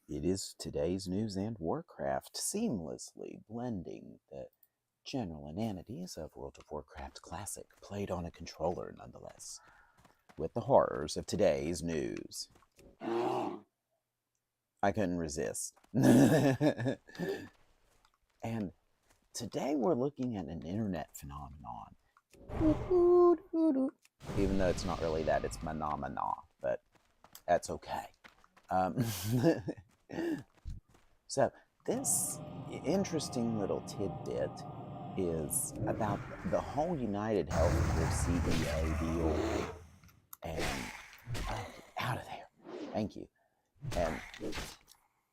It is today's news and Warcraft, seamlessly blending the general inanities of World of Warcraft Classic, played on a controller nonetheless, with the horrors of today's news. I couldn't resist. And today we're looking at an internet phenomenon. Even though it's not really that, it's phenomena, but that's okay. So this interesting little tidbit is about the whole UnitedHealthcare CEO deal, and out of there, thank you, and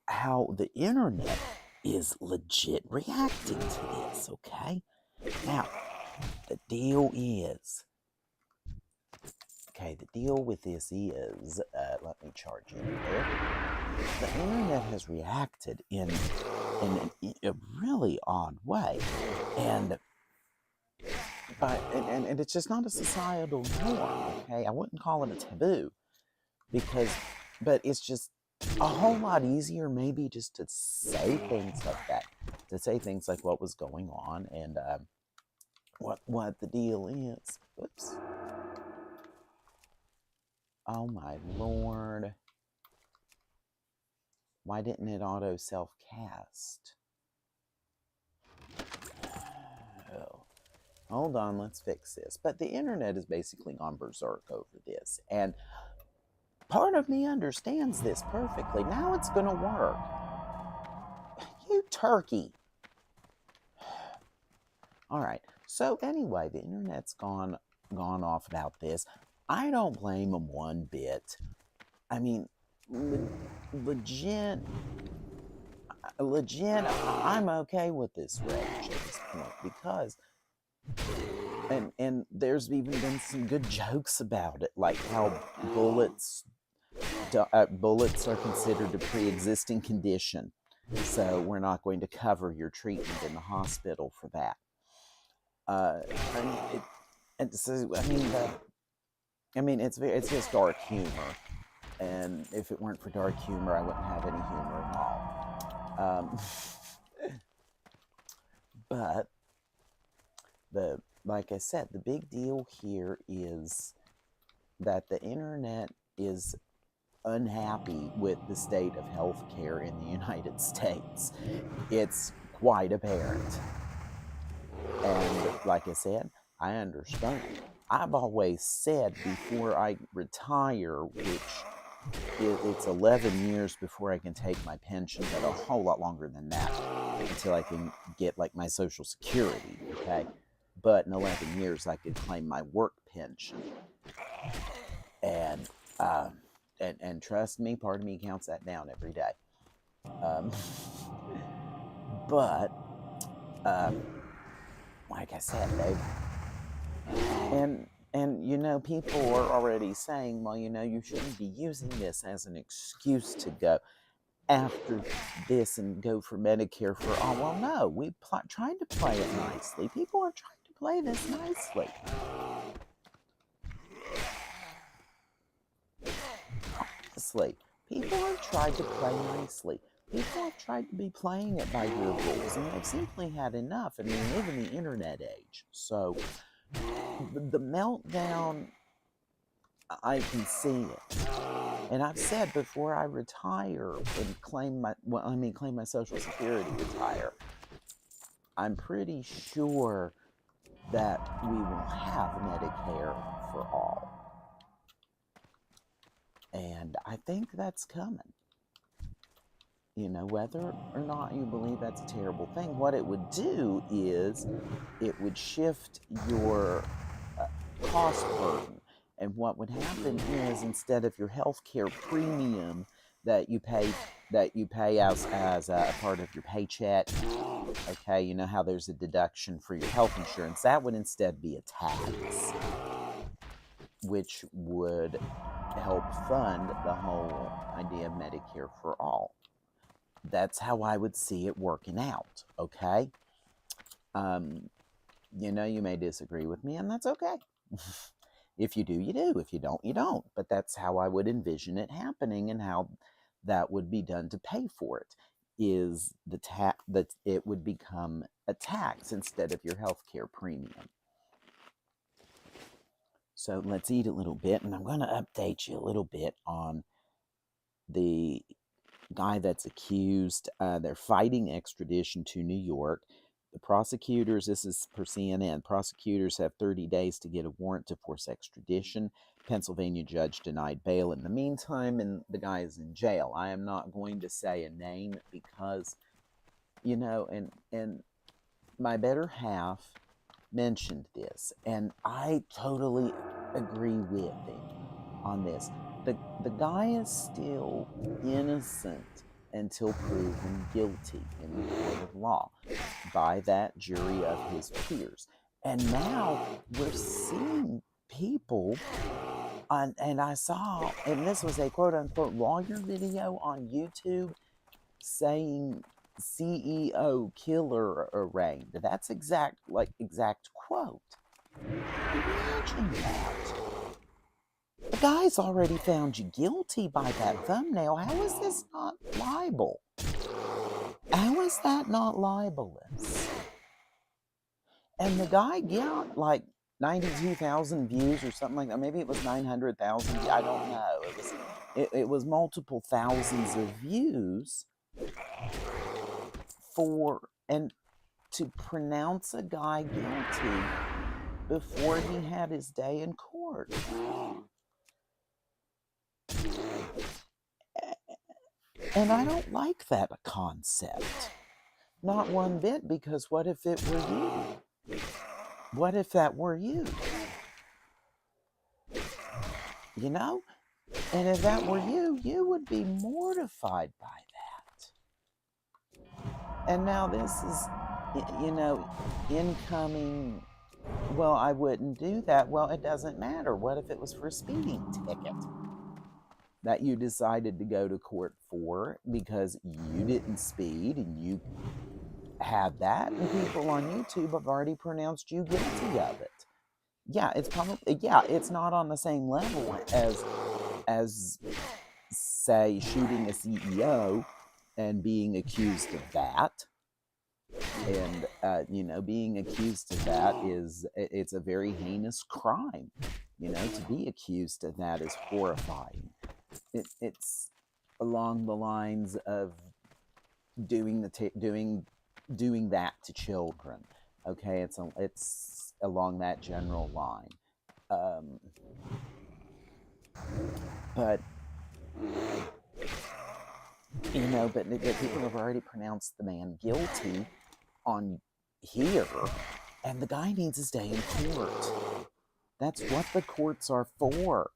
how the internet is legit reacting to this. Okay, now the deal with this is, let me charge in there. The internet has reacted in a really odd way, and it's just not a societal norm. Okay, I wouldn't call it a taboo, but it's just a whole lot easier, maybe, just to say things like that, to say things like what was going on and what the deal is. Oops. Oh my lord. Why didn't it auto self-cast? Oh. Hold on, let's fix this. But the internet has basically gone berserk over this. And part of me understands this perfectly. Now it's going to work. You turkey. All right. So anyway, the internet's gone off about this. I don't blame them one bit. I mean, legit, I'm okay with this rage at this point, because and there's even been some good jokes about it, like how bullets are considered a pre-existing condition, so we're not going to cover your treatment in the hospital for that. It's just dark humor, and if it weren't for dark humor, I wouldn't have any humor at all. But like I said, the big deal here is that the internet is unhappy with the state of healthcare in the United States. It's quite apparent. And like I said, I understand. I've always said before I retire, which it's 11 years before I can take my pension, but a whole lot longer than that until I can get like my Social Security, okay? But in 11 years, I could claim my work pension. And trust me, part of me counts that down every day. But like I said, people are already saying, well, you shouldn't be using this as an excuse to go after this and go for Medicare for all. Well, no, we tried to play it nicely. People are trying to play this nicely. Honestly, people have tried to play nicely. People have tried to be playing it by your rules, and they've simply had enough. I mean, we live in the internet age, so the meltdown, I can see it. And I've said before I retire and claim my Social Security, retire, I'm pretty sure that we will have Medicare for all. And I think that's coming. Whether or not you believe that's a terrible thing, what it would do is it would shift your cost burden. And what would happen is, instead of your health care premium that you pay as a part of your paycheck, okay, you know how there's a deduction for your health insurance, that would instead be a tax, which would help fund the whole idea of Medicare for all. That's how I would see it working out, okay? You may disagree with me, and that's okay. If you do, you do. If you don't, you don't. But that's how I would envision it happening, and how that would be done to pay for it is that it would become a tax instead of your health care premium. So let's eat a little bit, and I'm going to update you a little bit on the guy that's accused. They're fighting extradition to New York. The prosecutors, this is per CNN, prosecutors have 30 days to get a warrant to force extradition. Pennsylvania judge denied bail in the meantime, and the guy is in jail. I am not going to say a name because, you know, and my better half mentioned this, and I totally agree with him on this. The guy is still innocent until proven guilty in the court of law by that jury of his peers. And now we're seeing people, and I saw, and this was a quote unquote lawyer video on YouTube saying CEO killer arraigned. That's exact quote. Imagine that. The guy's already found you guilty by that thumbnail. How is this not libel? How is that not libelous? And the guy got like 92,000 views or something like that. Maybe it was 900,000. I don't know. It was multiple thousands of views and to pronounce a guy guilty before he had his day in court. And I don't like that concept. Not one bit, because what if it were you? What if that were you? You know? And if that were you, you would be mortified by that. And now this is, you know, incoming, well, I wouldn't do that. Well, it doesn't matter. What if it was for a speeding ticket that you decided to go to court for because you didn't speed and you had that, and people on YouTube have already pronounced you guilty of it? Yeah, it's not on the same level as say shooting a CEO and being accused of that. And you know, being accused of that it's a very heinous crime. You know, to be accused of that is horrifying. It's along the lines of doing that to children. Okay, it's along that general line. But you know, but people have already pronounced the man guilty on here, and the guy needs his day in court. That's what the courts are for,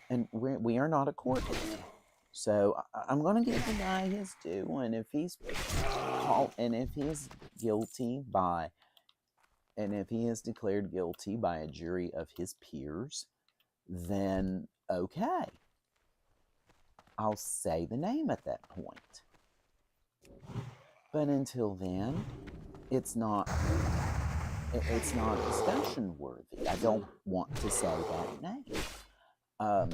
and we are not a court. So I'm going to give the guy his due, and if he's guilty by, and if he is declared guilty by a jury of his peers, then okay, I'll say the name at that point. But until then, it's not discussion worthy. I don't want to say that name.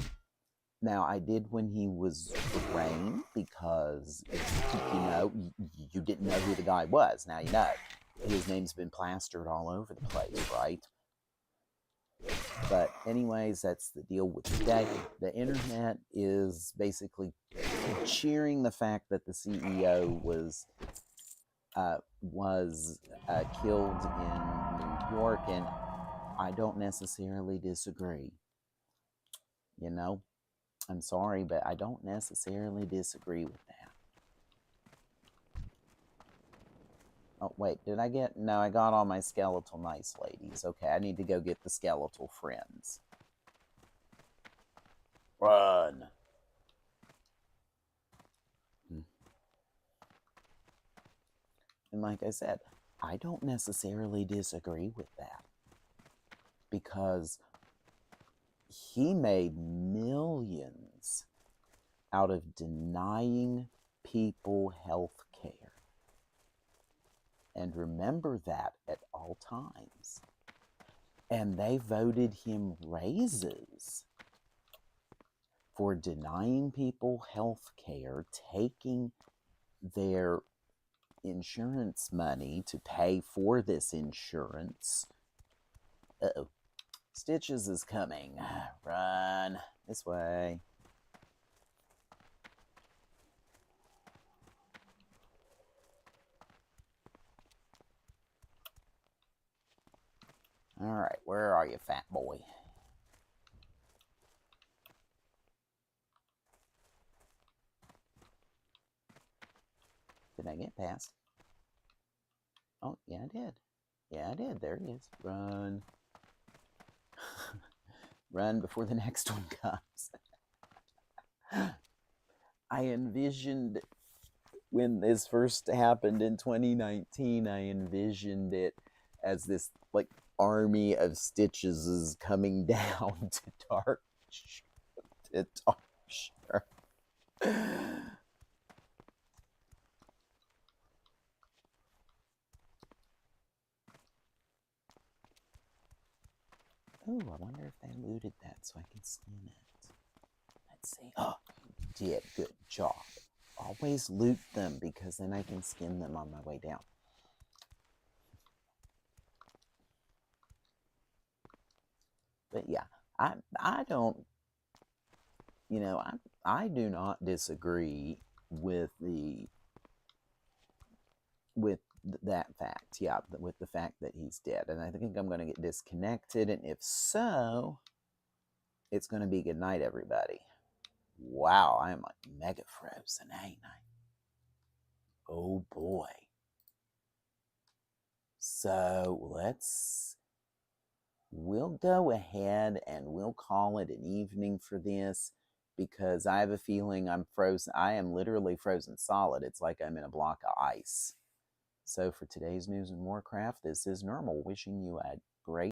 Now, I did when he was arraigned, because, you know, you didn't know who the guy was. Now you know. His name's been plastered all over the place, right? But anyways, that's the deal with today. The internet is basically cheering the fact that the CEO was killed in New York, and I don't necessarily disagree. You know, I'm sorry, but I don't necessarily disagree with that. Oh, wait, no, I got all my skeletal nice ladies. Okay, I need to go get the skeletal friends. Run. And like I said, I don't necessarily disagree with that, because he made millions out of denying people health care. And remember that at all times. And they voted him raises for denying people health care, taking their insurance money to pay for this insurance. Uh-oh. Stitches is coming. Run. This way. All right, where are you, fat boy? Did I get past? Oh, yeah, I did. Yeah, I did. There he is. Run. Run before the next one comes. I envisioned, when this first happened in 2019, I envisioned it as this like army of Stitches is coming down to Darkshire. Oh, I wonder if they looted that so I can skin it. Let's see. Oh, you did. Good job. Always loot them because then I can skin them on my way down. But yeah, I don't, you know, I do not disagree with that fact. Yeah, with the fact that he's dead. And I think I'm going to get disconnected. And if so, it's going to be good night, everybody. Wow, I am like mega frozen, ain't I? Oh boy. So we'll go ahead and we'll call it an evening for this, because I have a feeling I'm frozen. I am literally frozen solid. It's like I'm in a block of ice. So for today's News and Warcraft, this is Nermal wishing you a great